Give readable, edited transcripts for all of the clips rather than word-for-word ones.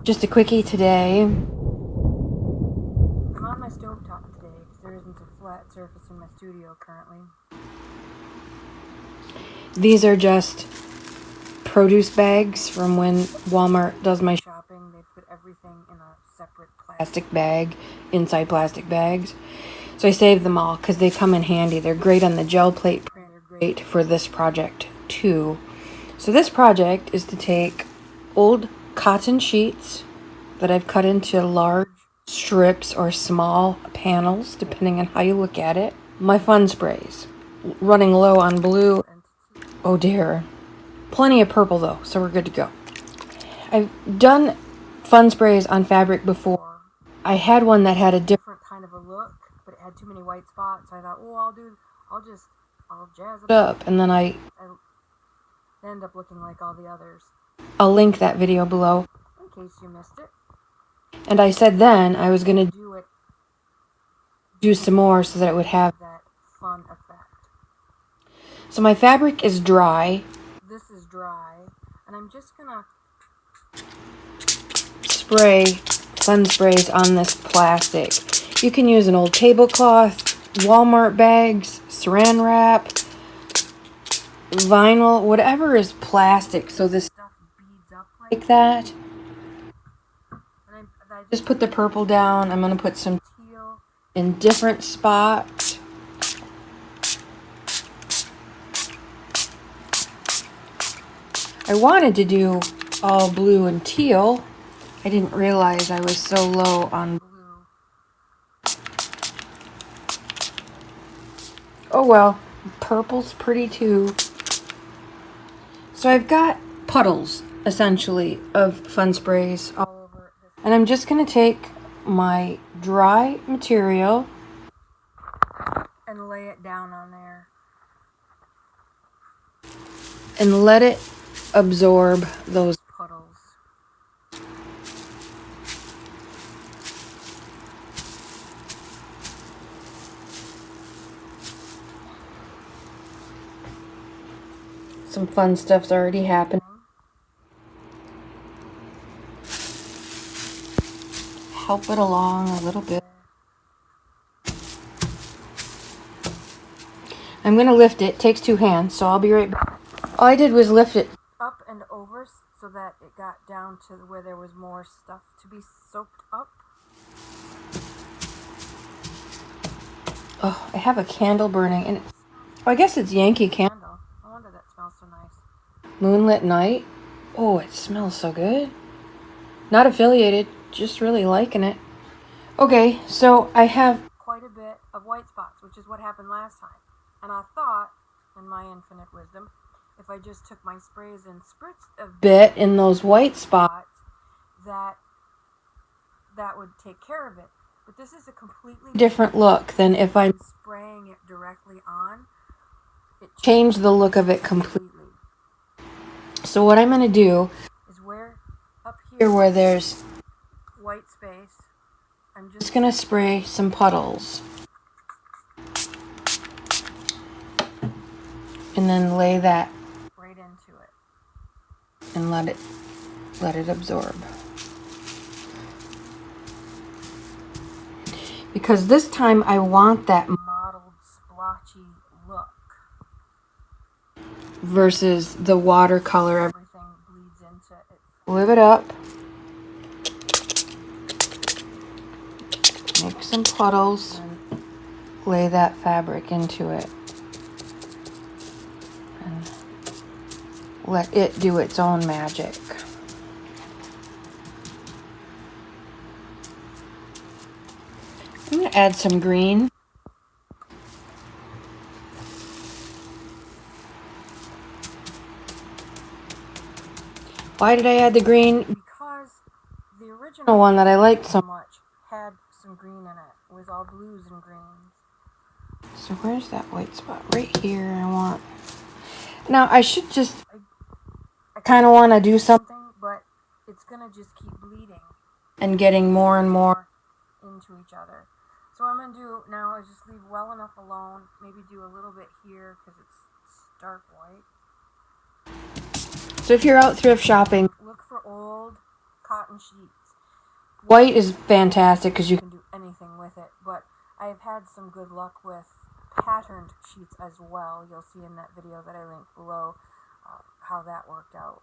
Just a quickie today. I'm on my stovetop today because there isn't a flat surface in my studio currently. These are just produce bags from when Walmart does my shopping. They put everything in a separate plastic bag, inside plastic bags. So I saved them all because they come in handy. They're great on the gel plate print. They're great for this project too. So this project is to take old cotton sheets that I've cut into large strips or small panels, depending on how you look at it. My fun sprays, running low on blue. Oh dear. Plenty of purple though, so we're good to go. I've done fun sprays on fabric before. I had one that had a different kind of a look, but it had too many white spots. I thought, oh, I'll jazz it up. And then I end up looking like all the others. I'll link that video below in case you missed it. And I said then I was going to do some more so that it would have that fun effect. So my fabric is dry. This is dry. And I'm just going to spray fun sprays on this plastic. You can use an old tablecloth, Walmart bags, saran wrap, vinyl, whatever is plastic, so this stuff beads up like that. And I just put the purple down. I'm going to put some teal in different spots. I wanted to do all blue and teal. I didn't realize I was so low on blue. Oh well, purple's pretty too. So I've got puddles, essentially, of fun sprays all over. And I'm just going to take my dry material and lay it down on there. And let it absorb those puddles. Some fun stuff's already happening. Help it along a little bit. I'm going to lift it. It takes two hands, so I'll be right back. All I did was lift it up and over so that it got down to where there was more stuff to be soaked up. Oh, I have a candle burning, and I guess it's Yankee Candle. No wonder that smells so nice. Moonlit night. Oh, it smells so good. Not affiliated, just really liking it. Okay, so I have quite a bit of white spots, which is what happened last time. And I thought, in my infinite wisdom, if I just took my sprays and spritzed a bit in those white spots, that would take care of it. But this is a completely different look than if I'm spraying it directly on. It changed the look of it completely. So what I'm going to do is up here where there's white space, I'm just going to spray some puddles. And then lay that right into it. And let it absorb. Because this time I want that mottled, splotchy look. Versus the watercolor, everything bleeds into it. Live it up. Make some puddles. And lay that fabric into it. And let it do its own magic. I'm going to add some green. Why did I add the green? Because the original one that I liked so much had some green in it. It was all blues and greens. So where's that white spot? Right here. Now I should just, I kind of want to do something, but it's going to just keep bleeding and getting more and more into each other. So what I'm going to do now is just leave well enough alone. Maybe do a little bit here because it's stark white. So if you're out thrift shopping, look for old cotton sheets. White is fantastic because you can do anything with it, but I've had some good luck with patterned sheets as well. You'll see in that video that I linked below how that worked out.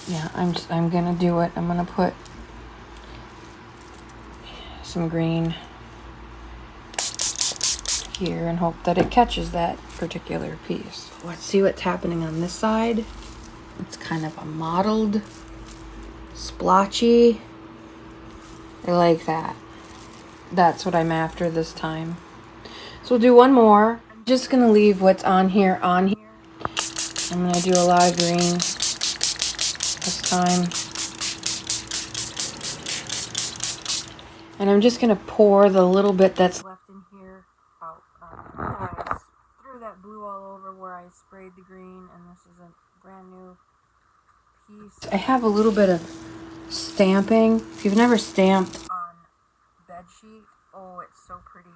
Yeah, I'm gonna do it. I'm gonna put some green here and hope that it catches that particular piece. Let's see what's happening on this side. It's kind of a mottled, splotchy. I like that. That's what I'm after this time. So we'll do one more. I'm just gonna leave what's on here on here. I'm gonna do a lot of green this time. And I'm just gonna pour the little bit that's left in here out. I threw that blue all over where I sprayed the green, and this is a brand new piece. I have a little bit of stamping. If you've never stamped on bed sheet, oh, it's so pretty.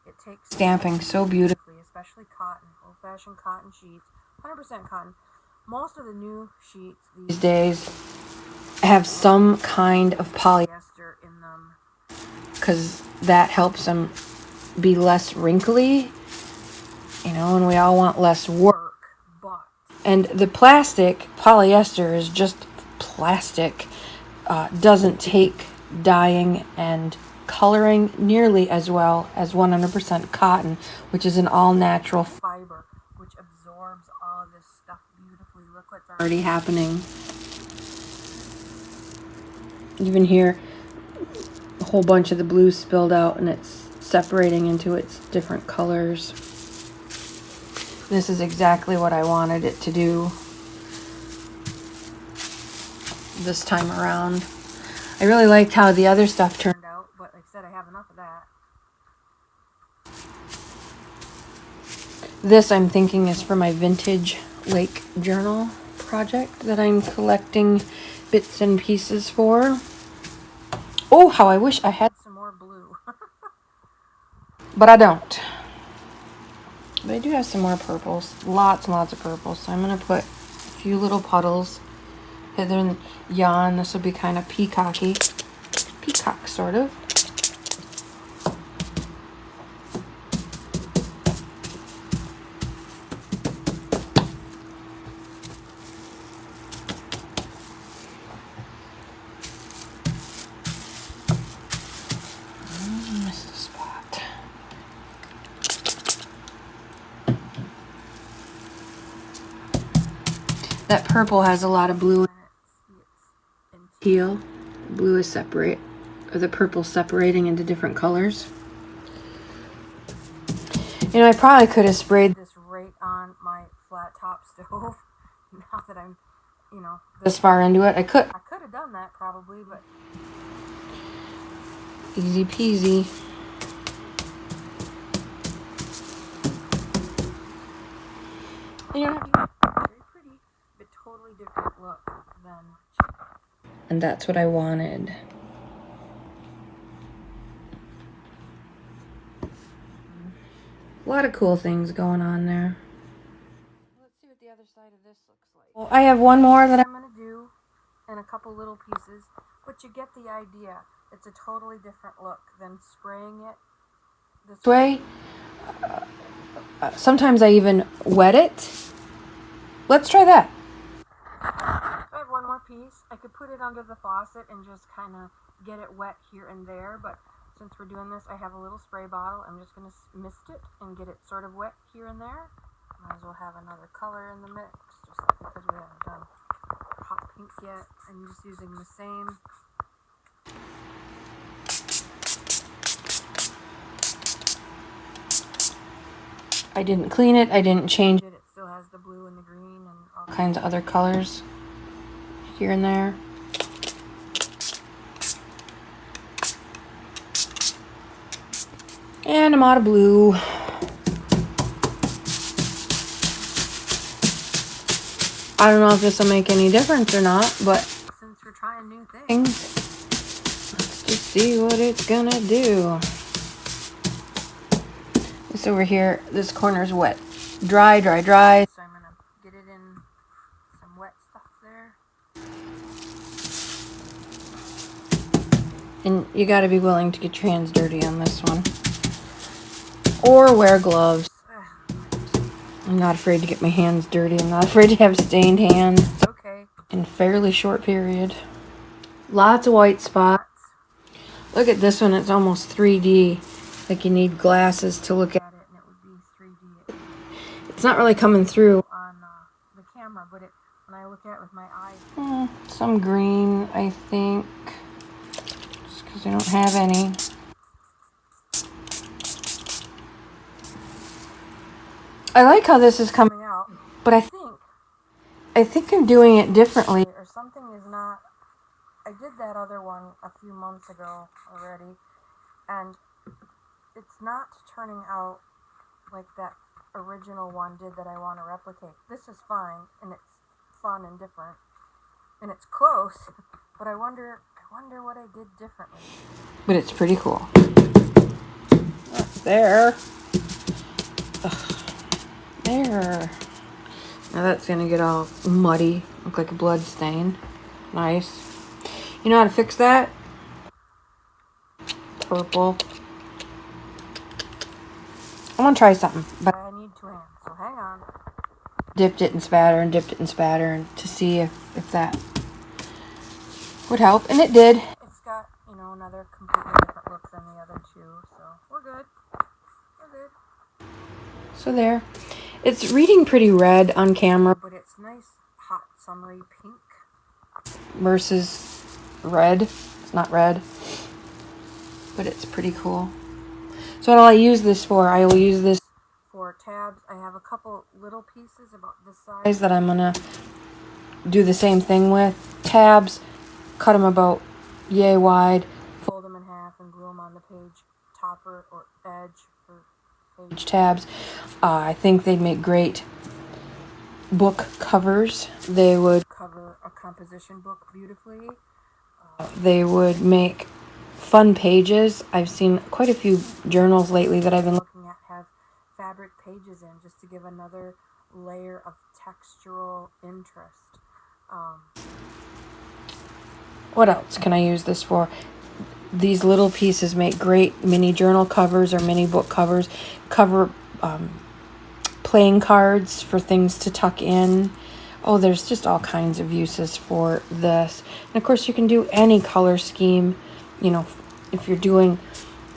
It takes stamping so beautifully, especially cotton, old-fashioned cotton sheets, 100% cotton. Most of the new sheets these days have some kind of polyester in them because that helps them be less wrinkly, you know, and we all want less work. And the plastic, polyester, is just plastic. Doesn't take dyeing and coloring nearly as well as 100% cotton, which is an all-natural fiber, which absorbs all of this stuff beautifully. Look what's already happening. Even here, a whole bunch of the blue spilled out, and it's separating into its different colors. This is exactly what I wanted it to do this time around. I really liked how the other stuff turned out, but like I said, I have enough of that. This, I'm thinking, is for my vintage lake journal project that I'm collecting bits and pieces for. Oh, how I wish I had some more blue. But I don't. But I do have some more purples. Lots and lots of purples. So I'm going to put a few little puddles hither and yon. This will be kind of peacocky. Peacock, sort of. Missed a spot. That purple has a lot of blue in it. And teal. Blue is separate, or the purple separating into different colors. You know, I probably could have sprayed this right on my flat top stove. Now that I'm, you know, this far into it, I could have done that probably, but easy peasy. And you don't have to be very pretty, but totally different look than. And that's what I wanted. A lot of cool things going on there. Let's see what the other side of this looks like. Well, I have one more that I'm going to do and a couple little pieces, but you get the idea. It's a totally different look than spraying it this way. Sometimes I even wet it. Let's try that. I have one more piece. I could put it under the faucet and just kind of get it wet here and there, but since we're doing this, I have a little spray bottle. I'm just going to mist it and get it sort of wet here and there. Might as well have another color in the mix, just because we haven't done hot pink yet. I'm just using the same. I didn't clean it. I didn't change it. It still has the blue and the green and all kinds of other colors here and there. And I'm out of blue. I don't know if this will make any difference or not, but since we're trying new things, let's just see what it's gonna do. This over here, this corner's wet. Dry. So I'm gonna get it in some wet stuff there. you gotta be willing to get your hands dirty on this one. Or wear gloves. I'm not afraid to get my hands dirty. I'm not afraid to have stained hands. Okay. In a fairly short period. Lots of white spots. Look at this one. It's almost 3D. Like you need glasses to look at it and it would be 3D. It's not really coming through on the camera, but when I look at it with my eyes. Some green, I think. Just because I don't have any. I like how this is coming out, but I think I'm doing it differently, or something is not. I did that other one a few months ago already, and it's not turning out like that original one did that I want to replicate. This is fine, and it's fun and different, and it's close, but I wonder what I did differently. But it's pretty cool. There. Ugh. There. Now that's gonna get all muddy, look like a blood stain. Nice. You know how to fix that? Purple. I'm gonna try something, but I need 2 hands, so hang on. Dipped it in spatter and to see if that would help, and it did. It's got, another completely different look than the other two, so we're good. So there. It's reading pretty red on camera, but it's nice, hot, summery pink versus red. It's not red, but it's pretty cool. So what will I use this for? I will use this for tabs. I have a couple little pieces about this size that I'm going to do the same thing with. Tabs, cut them about yay wide, fold them in half and glue them on the page topper or edge for page tabs. I think they'd make great book covers. They would cover a composition book beautifully. They would make fun pages. I've seen quite a few journals lately that I've been looking at have fabric pages in just to give another layer of textural interest. What else can I use this for? These little pieces make great mini journal covers or mini book covers. Cover playing cards for things to tuck in. Oh, there's just all kinds of uses for this. And of course you can do any color scheme. If you're doing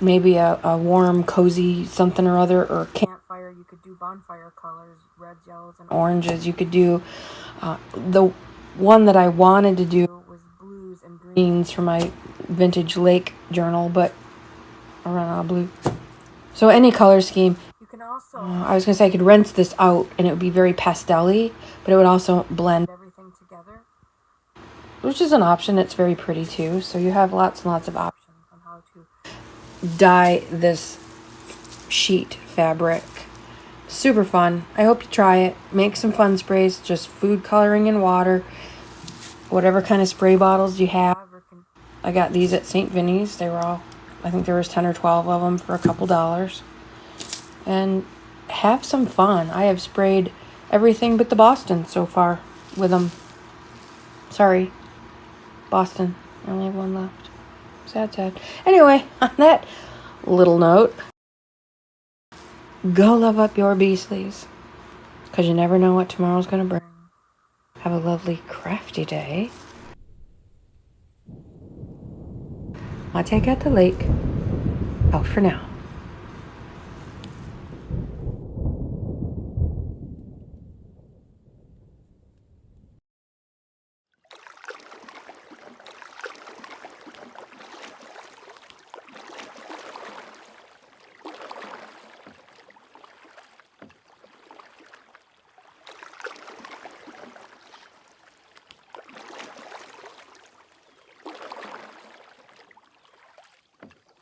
maybe a warm, cozy something or other, or campfire, you could do bonfire colors, reds, yellows, and oranges. You could do, the one that I wanted to do was blues and greens for my vintage lake journal, but I ran out of blue. So any color scheme. You can also, I was going to say I could rinse this out and it would be very pastel-y, but it would also blend everything together, which is an option. It's very pretty too. So you have lots and lots of options on how to dye this sheet fabric. Super fun. I hope you try it. Make some fun sprays, just food coloring and water, whatever kind of spray bottles you have. I got these at St. Vinny's. They were all, I think there was 10 or 12 of them for a couple dollars. And have some fun. I have sprayed everything but the Boston so far with them. Sorry, Boston. I only have one left. Sad. Anyway, on that little note, go love up your Beasleys, because you never know what tomorrow's going to bring. Have a lovely crafty day. I'll take out the lake. Out for now.